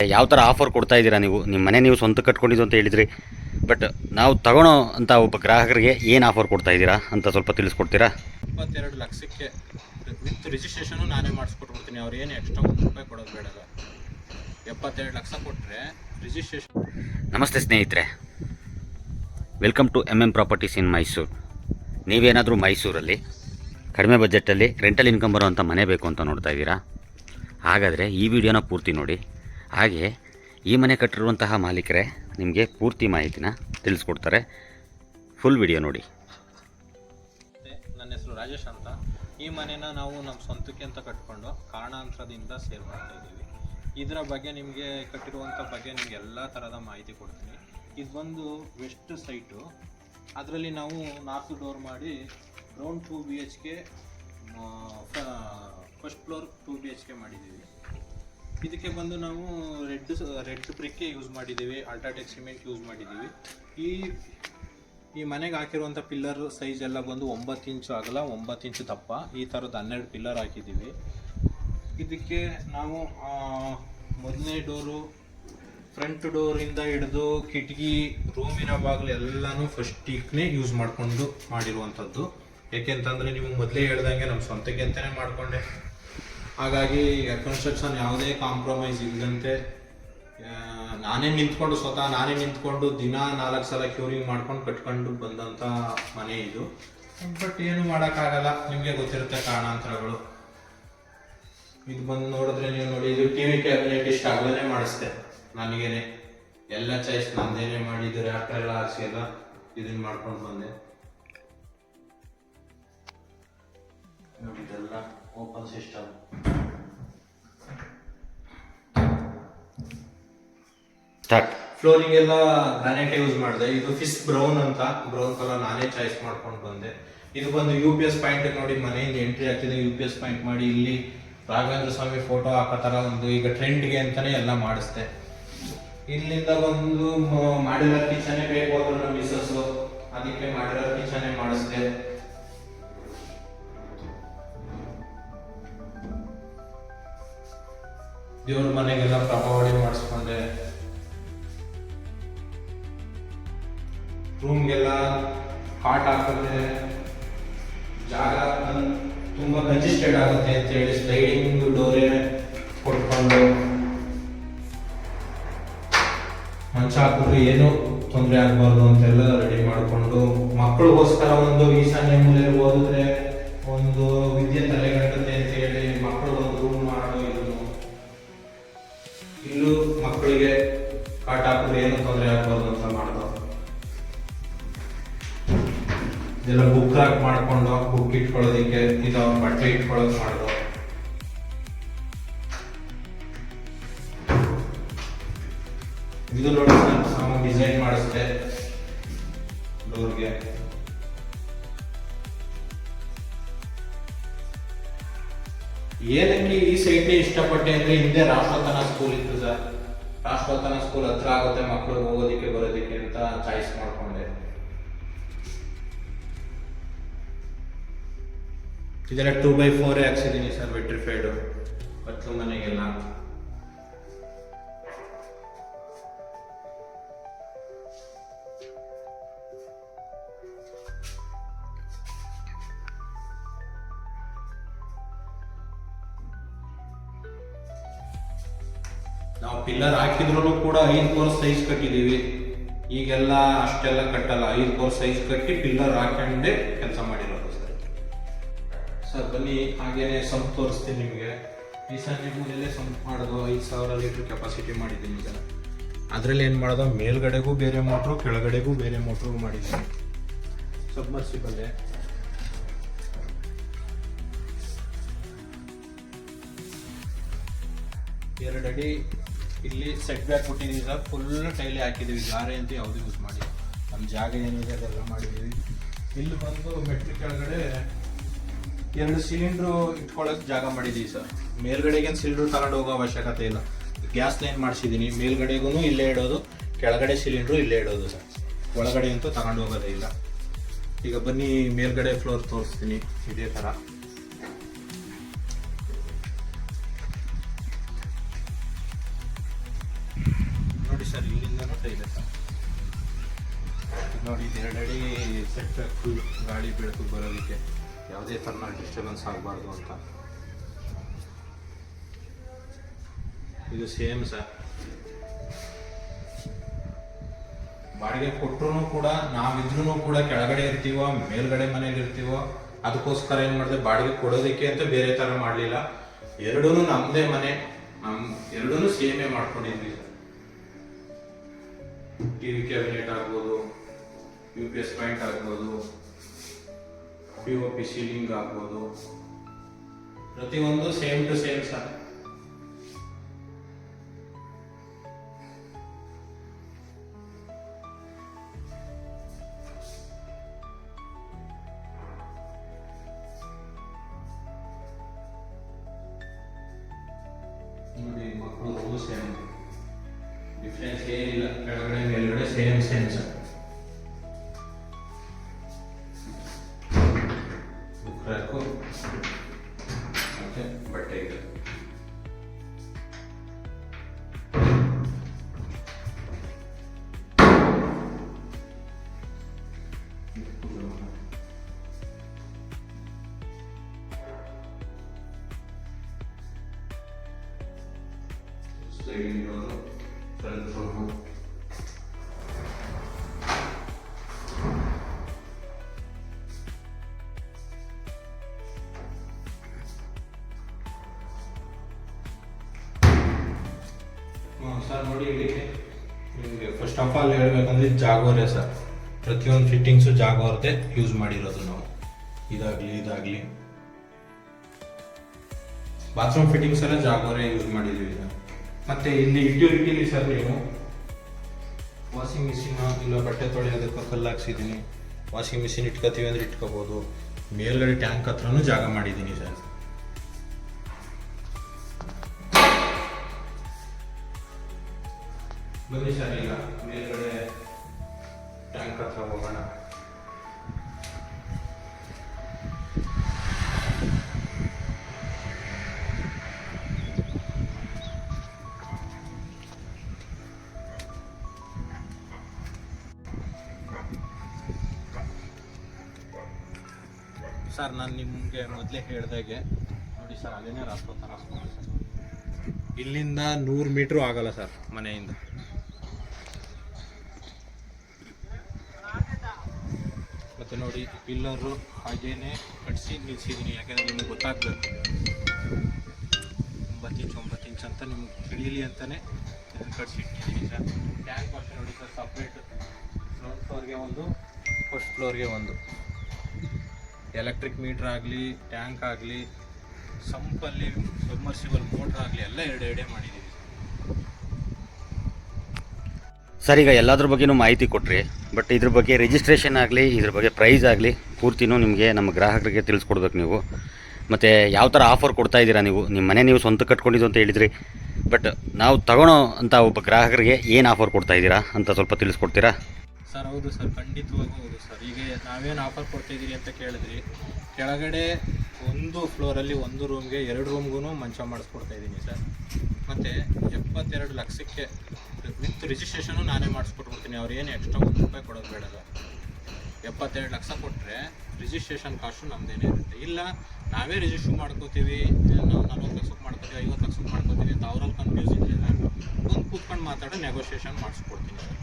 ಯಾವ ಥರ ಆಫರ್ ಕೊಡ್ತಾ ಇದ್ದೀರಾ ನಿಮ್ಮ ಮನೆ ನೀವು ಸ್ವಂತ ಕಟ್ಕೊಂಡಿದ್ದು ಅಂತ ಹೇಳಿದ್ರಿ, ಬಟ್ ನಾವು ತಗೊಳ್ಳೋ ಅಂತ ಒಬ್ಬ ಗ್ರಾಹಕರಿಗೆ ಏನು ಆಫರ್ ಕೊಡ್ತಾ ಇದ್ದೀರಾ ಅಂತ ಸ್ವಲ್ಪ ತಿಳಿಸ್ಕೊಡ್ತೀರಾ? 22 ಲಕ್ಷಕ್ಕೆ ವಿತ್ ರಿಜಿಸ್ಟ್ರೇಷನು ನಾನೇ ಮಾಡಿಸ್ಕೊಟ್ಬಿಡ್ತೀನಿ. ಅವ್ರು ಏನು ಎಕ್ಸ್ಟ್ರಾ ₹1 ಕೊಡೋದು ಬೇಡ. 72 ಲಕ್ಷ ಕೊಟ್ಟರೆ ರಿಜಿಸ್ಟ್ರೇಷನ್. ನಮಸ್ತೆ ಸ್ನೇಹಿತರೆ, welcome to MM properties in Mysuru. ನೀವೇನಾದರೂ ಮೈಸೂರಲ್ಲಿ ಕಡಿಮೆ ಬಜೆಟಲ್ಲಿ ರೆಂಟಲ್ ಇನ್ಕಮ್ ಬರುವಂಥ ಮನೆ ಬೇಕು ಅಂತ ನೋಡ್ತಾ ಇದ್ದೀರಾ? ಹಾಗಾದರೆ ಈ ವಿಡಿಯೋನ ಪೂರ್ತಿ ನೋಡಿ. ಹಾಗೆ ಈ ಮನೆ ಕಟ್ಟಿರುವಂತಹ ಮಾಲೀಕರೇ ನಿಮಗೆ ಪೂರ್ತಿ ಮಾಹಿತಿನ ತಿಳಿಸ್ಕೊಡ್ತಾರೆ. ಫುಲ್ ವಿಡಿಯೋ ನೋಡಿ. ನನ್ನ ಹೆಸರು ರಾಜೇಶ್ ಅಂತ. ಈ ಮನೆನ ನಾವು ನಮ್ಮ ಸ್ವಂತಕ್ಕೆ ಅಂತ ಕಟ್ಕೊಂಡು ಕಾರಣಾಂತರದಿಂದ ಸೇಲ್ ಮಾಡ್ತಾ ಇದ್ದೀವಿ. ಇದರ ಬಗ್ಗೆ ನಿಮಗೆ ಕಟ್ಟಿರುವಂಥ ಬಗ್ಗೆ ನಿಮಗೆ ಎಲ್ಲ ಥರದ ಮಾಹಿತಿ ಕೊಡ್ತೀನಿ. ಇದು ಬಂದು ವೆಸ್ಟ್ ಸೈಟು. ಅದರಲ್ಲಿ ನಾವು 4 ಡೋರ್ ಮಾಡಿ ground 2 BHK, first floor 2 BHK ಮಾಡಿದ್ದೀವಿ. ಇದಕ್ಕೆ ಬಂದು ನಾವು ರೆಡ್ ಬ್ರಿಕ್ ಯೂಸ್ ಮಾಡಿದ್ದೀವಿ, ಅಲ್ಟ್ರಾಟೆಕ್ ಸಿಮೆಂಟ್ ಯೂಸ್ ಮಾಡಿದ್ದೀವಿ. ಈ ಮನೆಗೆ ಹಾಕಿರುವಂಥ ಪಿಲ್ಲರ್ ಸೈಜ್ ಎಲ್ಲ ಬಂದು 9 ಇಂಚು ಅಗಲ, 9 ಇಂಚು ದಪ್ಪ, ಈ ಥರದ 12 ಪಿಲ್ಲರ್ ಹಾಕಿದ್ದೀವಿ. ಇದಕ್ಕೆ ನಾವು ಮೊದಲನೇ ಡೋರು, ಫ್ರಂಟ್ ಡೋರಿಂದ ಹಿಡಿದು ಕಿಟಕಿ, ರೂಮಿನ ಬಾಗಿಲು ಎಲ್ಲನೂ ಫಸ್ಟ್ ಟೀಕ್ನೇ ಯೂಸ್ ಮಾಡಿಕೊಂಡು ಮಾಡಿರುವಂಥದ್ದು. ಏಕೆಂತಂದರೆ ನೀವು ಮೊದಲೇ ಹೇಳ್ದಂಗೆ ನಮ್ಮ ಸ್ವಂತಕ್ಕೆ ಅಂತಲೇ ಮಾಡಿಕೊಂಡೆ. ಹಾಗಾಗಿ ಕನ್ಸ್ಟ್ರಕ್ಷನ್ ಯಾವುದೇ ಕಾಂಪ್ರಮೈಸ್ ಇಲ್ಲದಂತೆ ನಾನೇ ನಿಂತ್ಕೊಂಡು ದಿನ 4 ಸಲ ಕ್ಯೂರಿಂಗ್ ಮಾಡ್ಕೊಂಡು ಕಟ್ಕೊಂಡು ಬಂದಂಥ ಮನೆ ಇದು. ಬಟ್ ಏನು ಮಾಡೋಕ್ಕಾಗಲ್ಲ, ನಿಮಗೆ ಗೊತ್ತಿರುತ್ತೆ ಕಾರಣಾಂತರಗಳು. ಇದು ಬಂದು ನೋಡಿದ್ರೆ ನೀವು ನೋಡಿ, ಇದು TV ಕ್ಯಾಬಿನೆಟ್ ಇಷ್ಟು ಅಗಲನೇ ಮಾಡಿಸ್ದೆ ನನಗೇನೆ. ಎಲ್ಲ ಚಾಯ್ಸ್ ನಂದೇನೆ ಮಾಡಿದ್ದು, ರ್ಯಾಪ್ಟರ್ ಎಲ್ಲ ಹಾರಿಸಿ ಎಲ್ಲ ಇದನ್ನು ಮಾಡ್ಕೊಂಡು ಬಂದೆ. ನೋಡಿ, ಇದೆಲ್ಲ ಓಪನ್ ಸಿಸ್ಟಮ್. ಫ್ಲೋರಿಂಗ್ ಎಲ್ಲ ಗ್ರಾನೈಟ್ ಯೂಸ್ ಮಾಡಿದೆ. ಇದು ಫಿಶ್ ಬ್ರೌನ್ ಅಂತ, ಬ್ರೌನ್ ಕಲರ್ ನಾನೇ ಚಾಯ್ಸ್ ಮಾಡ್ಕೊಂಡು ಬಂದೆ. ಇದು ಬಂದು UPS ಪಾಯಿಂಟ್ ನೋಡಿ, ಮನೆಯಿಂದ ಎಂಟ್ರಿ ಆಗ್ತಿದೆ UPS ಪಾಯಿಂಟ್ ಮಾಡಿ ಇಲ್ಲಿ ರಾಘವೇಂದ್ರ ಸ್ವಾಮಿ ಫೋಟೋ ಹಾಕೋ ಥರ ಒಂದು ಈಗ ಟ್ರೆಂಡ್ಗೆ ಅಂತಾನೆ ಎಲ್ಲ ಮಾಡಿಸ್ದೆ. ಇಲ್ಲಿಂದ ಒಂದು ಮಾಡ್ಯುಲರ್ ಕಿಚನೇ ಬೇಕು ಅಂದ್ರೆ ನಮ್ಮ ಮಿಸಸ್ಸು, ಅದಕ್ಕೆ ಮಾಡ್ಯುಲರ್ ಕಿಚನೇ ಮಾಡಿಸ್ದೆ. ದೇವ್ರ ಮನೆಗೆಲ್ಲ ಪ್ರಭಾವಳಿ ಮಾಡಿಸ್ಕೊಂಡೆ. ರೂಮ್ಗೆಲ್ಲ ಕಾಟ್ ಹಾಕಿದ್ರೆ ಜಾಗ ತುಂಬಾ ಕಂಜೆಸ್ಟೆಡ್ ಆಗುತ್ತೆ ಅಂತ ಹೇಳಿ ಸ್ಲೈಡಿಂಗ್ ಡೋರೇ ಕೊಟ್ಕೊಂಡು, ಮಂಚ ಹಾಕಿದ್ರೆ ಏನು ತೊಂದರೆ ಆಗಬಾರ್ದು ಅಂತೆಲ್ಲ ರೆಡಿ ಮಾಡಿಕೊಂಡು, ಮಕ್ಕಳಿಗೋಸ್ಕರ ಒಂದು ಈಶಾನ್ಯ ಮೂಲೆಯಲ್ಲಿ ಓದಿದ್ರೆ ಒಂದು ವಿದ್ಯೆ ತಲೆಗಟ್ಟುತ್ತೆ ಅಂತ ಹೇಳಿ ಮಕ್ಕಳು ಒಂದು ರೂಮ್ ಮಾಡೋ ಇದನ್ನು. ಇಲ್ಲೂ ಮಕ್ಕಳಿಗೆ ಕಾಟ್ ಹಾಕಿದ್ರೆ ಏನು ತೊಂದರೆ ಆಗಬಾರ್ದು ಅಂತ ಮಾಡ್ದೋ. ಇದೆಲ್ಲ ಬುಕ್ ರಾಕ್ ಮಾಡ್ಕೊಂಡು, ಬುಕ್ ಇಟ್ಕೊಳ್ಳೋದಿಕ್ಕೆ, ಇದು ಬಟ್ಟೆ ಇಟ್ಕೊಳ್ಳೋದು ಮಾಡ್ದೋ. ಇದು ನೋಡಿ, ನಾವು ಡಿಸೈನ್ ಮಾಡಿಸ್ದೆ ಡೋರ್ಗೆ. ಏನಕ್ಕೆ ಈ ಸೈಟ್ಗೆ ಇಷ್ಟಪಟ್ಟೆ ಅಂದ್ರೆ, ಹಿಂದೆ ರಾಷ್ಟ್ರೋತ್ತನ ಸ್ಕೂಲ್ ಇತ್ತು ಸರ್. ರಾಷ್ಟ್ರೋತ್ತನ ಸ್ಕೂಲ್ ಹತ್ರ ಆಗುತ್ತೆ ಮಕ್ಕಳು ಹೋಗೋದಿಕ್ಕೆ ಬರೋದಿಕ್ಕೆ ಅಂತ ಚಾಯ್ಸ್ ಮಾಡ್ಕೊಂಡೆ. ಇದೆಲ್ಲ 2x4 ಹಾಕ್ಸಿದ್ದೀನಿ ಸರ್, ವೆಟ್ರಿಫೈಡ್ ಕತ್ಲು ಮನೆಗೆಲ್ಲ. ನಾವು ಪಿಲ್ಲರ್ ಹಾಕಿದ್ರು ಕೂಡ 5 ಕೋರ್ಸ್ ಸೈಜ್ ಕಟ್ಟಿದೀವಿ. ಈಗೆಲ್ಲ ಅಷ್ಟೆಲ್ಲ ಕಟ್ಟಲ್ಲ, 5 ಕೋರ್ಸ್ ಸೈಜ್ ಕಟ್ಟಿ ಪಿಲ್ಲರ್ ಹಾಕೊಂಡೇ ಕೆಲಸ ಮಾಡಿರೋದು ಸರ್. ಬನ್ನಿ, ಹಾಗೇನೆ ಸಂಪ್ ತೋರಿಸ್ತೀನಿ ನಿಮಗೆ. ಈಶಾನ್ಯ ಮೂಲೆಯಲ್ಲೇ ಸಂಪ್ ಮಾಡೋದು, 5000 ಲೀಟರ್ ಕೆಪಾಸಿಟಿ ಮಾಡಿದ್ದೀನಿ ಸರ್. ಅದರಲ್ಲಿ ಏನು ಮಾಡೋದು, ಮೇಲ್ಗಡೆಗೂ ಬೇರೆ ಮೋಟ್ರು, ಕೆಳಗಡೆಗೂ ಬೇರೆ ಮೋಟ್ರು ಮಾಡಿದ್ದೀನಿ. ಸಬ್ಮರ್ಸಿಬಲ್ಲೇ 2 ಅಡಿ ಇಲ್ಲಿ ಸೆಟ್ ಬ್ಯಾಕ್ ಕೊಟ್ಟಿದ್ದೀವಿ ಸರ್. ಫುಲ್ ಟೈಲಿ ಹಾಕಿದ್ದೀವಿ, ಗಾರೆ ಅಂತ ಯಾವುದು ಯೂಸ್ ಮಾಡಿ. ನಮ್ಮ ಜಾಗ ಏನಿದೆ ಅದೆಲ್ಲ ಮಾಡಿದ್ದೀವಿ. ಇಲ್ಲಿ ಬಂದು ಮೆಟ್ಲು ಕೆಳಗಡೆ 2 ಸಿಲಿಂಡ್ರು ಇಟ್ಕೊಳ್ಳೋಕೆ ಜಾಗ ಮಾಡಿದ್ದೀವಿ ಸರ್. ಮೇಲ್ಗಡೆಗೆ ಸಿಲಿಂಡ್ರು ತಗೊಂಡು ಹೋಗೋ ಅವಶ್ಯಕತೆ ಇಲ್ಲ. ಗ್ಯಾಸ್ ಲೈನ್ ಮಾಡಿಸಿದ್ದೀನಿ, ಮೇಲ್ಗಡೆಗೂ ಇಲ್ಲೇ ಇಡೋದು, ಕೆಳಗಡೆ ಸಿಲಿಂಡ್ರು ಇಲ್ಲೇ ಇಡೋದು ಸರ್. ಒಳಗಡೆ ಅಂತೂ ತಗೊಂಡು ಹೋಗೋದೇ ಇಲ್ಲ. ಈಗ ಬನ್ನಿ ಮೇಲ್ಗಡೆ ಫ್ಲೋರ್ ತೋರಿಸ್ತೀನಿ. ಇದೇ ಥರ ಸರ್ ಇಲ್ಲಿಂದನೂ ಟೈಲೆ ಸರ್ ನೋಡಿ, ಇದು 2 ಅಡಿ ಸೆಟ್ ಫುಲ್ ಗಾಳಿ ಬೆಳಕು ಬರೋದಕ್ಕೆ ಯಾವುದೇ ಥರನ ಡಿಸ್ಟರ್ಬೆನ್ಸ್ ಆಗಬಾರ್ದು ಅಂತ. ಇದು ಸೇಮ್ ಸರ್, ಬಾಡಿಗೆ ಕೊಟ್ಟರು ಕೂಡ ನಾವಿದ್ರೂ ಕೂಡ ಕೆಳಗಡೆ ಇರ್ತೀವೋ ಮೇಲ್ಗಡೆ ಮನೇಲಿ ಇರ್ತೀವೋ, ಅದಕ್ಕೋಸ್ಕರ ಏನು ಮಾಡಿದೆ, ಬಾಡಿಗೆ ಕೊಡೋದಕ್ಕೆ ಅಂತ ಬೇರೆ ಥರ ಮಾಡಲಿಲ್ಲ. ಎರಡೂ ನಮ್ಮದೇ ಮನೆ, ಎರಡೂ ಸೇಮೇ ಮಾಡ್ಕೊಂಡಿದ್ವಿ ಸರ್. ಟಿವಿ ಕ್ಯಾಬಿನೆಟ್ ಆಗ್ಬೋದು, UPS ಪಾಯಿಂಟ್ ಆಗ್ಬೋದು, POP ಸೀಲಿಂಗ್ ಆಗ್ಬೋದು, ಪ್ರತಿಯೊಂದು ಸೇಮ್ ಟು ಸೇಮ್ ಸರ್. ನೋಡಿ, ಮಕ್ಕಳು ರೂಮ್ ಸೇಮ್, ಡಿಫ್ರೆನ್ಸ್ ಏನಿಲ್ಲ, ಕೆಳಗಡೆ ಮೇಲ್ಗಡೆ ಸೇಮ್ ಸರ್. ಬುಕ್ ರ್ಯಾಕು ಮತ್ತೆ ಬಟ್ಟೆ ಇದೆ. Sliding door, front room, sir ನೋಡಿ, ಇಲ್ಲಿ ನಿಮಗೆ ಫಸ್ಟ್ ಆಫ್ ಆಲ್ ಹೇಳ್ಬೇಕಂದ್ರೆ ಜಾಗೋರೆ ಸರ್. ಪ್ರತಿಯೊಂದು ಫಿಟ್ಟಿಂಗ್ಸು ಜಾಗೋರ್ದೆ ಯೂಸ್ ಮಾಡಿರೋದು ನಾವು. ಇದಾಗಲಿ ಬಾತ್ರೂಮ್ ಫಿಟ್ಟಿಂಗ್ಸ್ ಎಲ್ಲ ಜಾಗೋರೆ ಯೂಸ್ ಮಾಡಿದ್ದೀವಿ ಸರ್. ಮತ್ತು ಇಲ್ಲಿ ಇಟ್ಟಿಲಿ ಸರ್, ನೀವು ವಾಷಿಂಗ್ ಮಿಷಿನ್ ಇಲ್ಲ ಬಟ್ಟೆ ತೊಳೆಯೋದಕ್ಕೆ ಕಲ್ಲು ಹಾಕ್ಸಿದ್ದೀನಿ. ವಾಷಿಂಗ್ ಮಿಷಿನ್ ಇಟ್ಕೋತೀವಿ ಅಂದರೆ ಇಟ್ಕೋಬೋದು. ಮೇಲ್ಗಡೆ ಟ್ಯಾಂಕ್ ಹತ್ರನೂ ಜಾಗ ಮಾಡಿದ್ದೀನಿ ಸರ್. ಬನ್ನಿ ಸರ್, ಈಗ ಮೇಲ್ಗಡೆ ಟ್ಯಾಂಕ್ ಹತ್ರ ಹೋಗೋಣ. ಸರ್, ನಾನು ನಿಮಗೆ ಮೊದಲೇ ಹೇಳ್ದಾಗೆ ನೋಡಿ ಸರ್, ಅದೇನೇ ರಾಸ್ಕೋತಾನ ಸರ್. ಇಲ್ಲಿಂದ 100 ಮೀಟ್ರು ಆಗಲ್ಲ ಸರ್ ಮನೆಯಿಂದ. ಮತ್ತು ನೋಡಿ, ಪಿಲ್ಲರು ಹಾಗೇನೆ ಕಟ್ಸಿ ನಿಲ್ಸಿದ್ದೀನಿ, ಯಾಕೆಂದರೆ ನಿಮ್ಗೆ ಗೊತ್ತಾಗಬೇಕು 9 ಇಂಚ್ ಅಂತ ನಿಮ್ಗೆ ತಿಳಿಯಲಿ ಅಂತಲೇ ಇದನ್ನು ಕಟ್ಸಿಟ್ಟಿದ್ದೀನಿ ಸರ್. ಟ್ಯಾಂಕ್ ಅಷ್ಟೇ ನೋಡಿ ಸರ್, ಸಪ್ರೇಟ್ ಗ್ರೌಂಡ್ ಫ್ಲೋರ್ಗೆ ಒಂದು, ಫಸ್ಟ್ ಫ್ಲೋರ್ಗೆ ಒಂದು. ಎಲೆಕ್ಟ್ರಿಕ್ ಮೀಟ್ರ್ ಆಗಲಿ, ಟ್ಯಾಂಕ್ ಆಗಲಿ, ಸಂಪಲ್ಲಿ ಸಬ್ಮರ್ಸಿಬಲ್ ಮೋಟ್ರ್ ಆಗಲಿ, ಎಲ್ಲ ಎರಡೇ ಮಾಡಿದ್ದೀವಿ ಸರ್. ಈಗ ಎಲ್ಲದ್ರ ಬಗ್ಗೆನೂ ಮಾಹಿತಿ ಕೊಟ್ರಿ, ಬಟ್ ಇದ್ರ ಬಗ್ಗೆ ರಿಜಿಸ್ಟ್ರೇಷನ್ ಆಗಲಿ, ಇದ್ರ ಬಗ್ಗೆ ಪ್ರೈಸ್ ಆಗಲಿ ಪೂರ್ತಿನೂ ನಿಮಗೆ ನಮ್ಮ ಗ್ರಾಹಕರಿಗೆ ತಿಳಿಸ್ಕೊಡ್ಬೇಕು ನೀವು. ಮತ್ತು ಯಾವ ಥರ ಆಫರ್ ಕೊಡ್ತಾ ಇದ್ದೀರಾ ನೀವು, ನಿಮ್ಮ ಮನೆ ನೀವು ಸ್ವಂತ ಕಟ್ಕೊಂಡಿದ್ದು ಅಂತ ಹೇಳಿದ್ರಿ, ಬಟ್ ನಾವು ತಗೊಳ್ಳೋ ಅಂತ ಒಬ್ಬ ಗ್ರಾಹಕರಿಗೆ ಏನು ಆಫರ್ ಕೊಡ್ತಾ ಇದ್ದೀರಾ ಅಂತ ಸ್ವಲ್ಪ ತಿಳಿಸ್ಕೊಡ್ತೀರಾ ಸರ್? ಹೌದು ಸರ್, ಖಂಡಿತವಾಗೂ ಹೌದು ಸರ್. ಈಗ ನಾವೇನು ಆಫರ್ ಕೊಡ್ತಾಯಿದ್ದೀರಿ ಅಂತ ಕೇಳಿದ್ರಿ, ಕೆಳಗಡೆ ಒಂದು ಫ್ಲೋರಲ್ಲಿ ಒಂದು ರೂಮ್ಗೆ 2 ರೂಮ್ಗೂ ಮಂಚ ಮಾಡಿಸ್ಕೊಡ್ತಾಯಿದ್ದೀನಿ ಸರ್. ಮತ್ತು 72 ಲಕ್ಷಕ್ಕೆ ವಿತ್ ರಿಜಿಸ್ಟ್ರೇಷನು ನಾನೇ ಮಾಡಿಸ್ಕೊಟ್ಬಿಡ್ತೀನಿ. ಅವ್ರು ಏನು ಎಕ್ಸ್ಟ್ರಾ ₹1 ಕೊಡೋದು ಬೇಡ ಸರ್. 72 ಲಕ್ಷ ಕೊಟ್ಟರೆ ರಿಜಿಸ್ಟ್ರೇಷನ್ ಕಾಸ್ಟು ನಮ್ಮದೇನೇ ಇರುತ್ತೆ. ಇಲ್ಲ ನಾವೇ ರಿಜಿಸ್ಟ್ರ್ ಮಾಡ್ಕೋತೀವಿ, ನಾವು 40 ಲಕ್ಷಕ್ಕೆ ಮಾಡ್ಕೋತೀವಿ, 50 ಲಕ್ಷಕ್ಕೆ ಮಾಡ್ಕೋತೀವಿ ಅಂತ ಅವರಲ್ಲಿ ಕನ್ಫ್ಯೂಸ್ ಇದ್ದರೆ ಒಂದು ಕೂತ್ಕೊಂಡು ಮಾತಾಡೋ ನೆಗೋಷಿಯೇಷನ್ ಮಾಡಿಸ್ಕೊಡ್ತೀನಿ ಸರ್.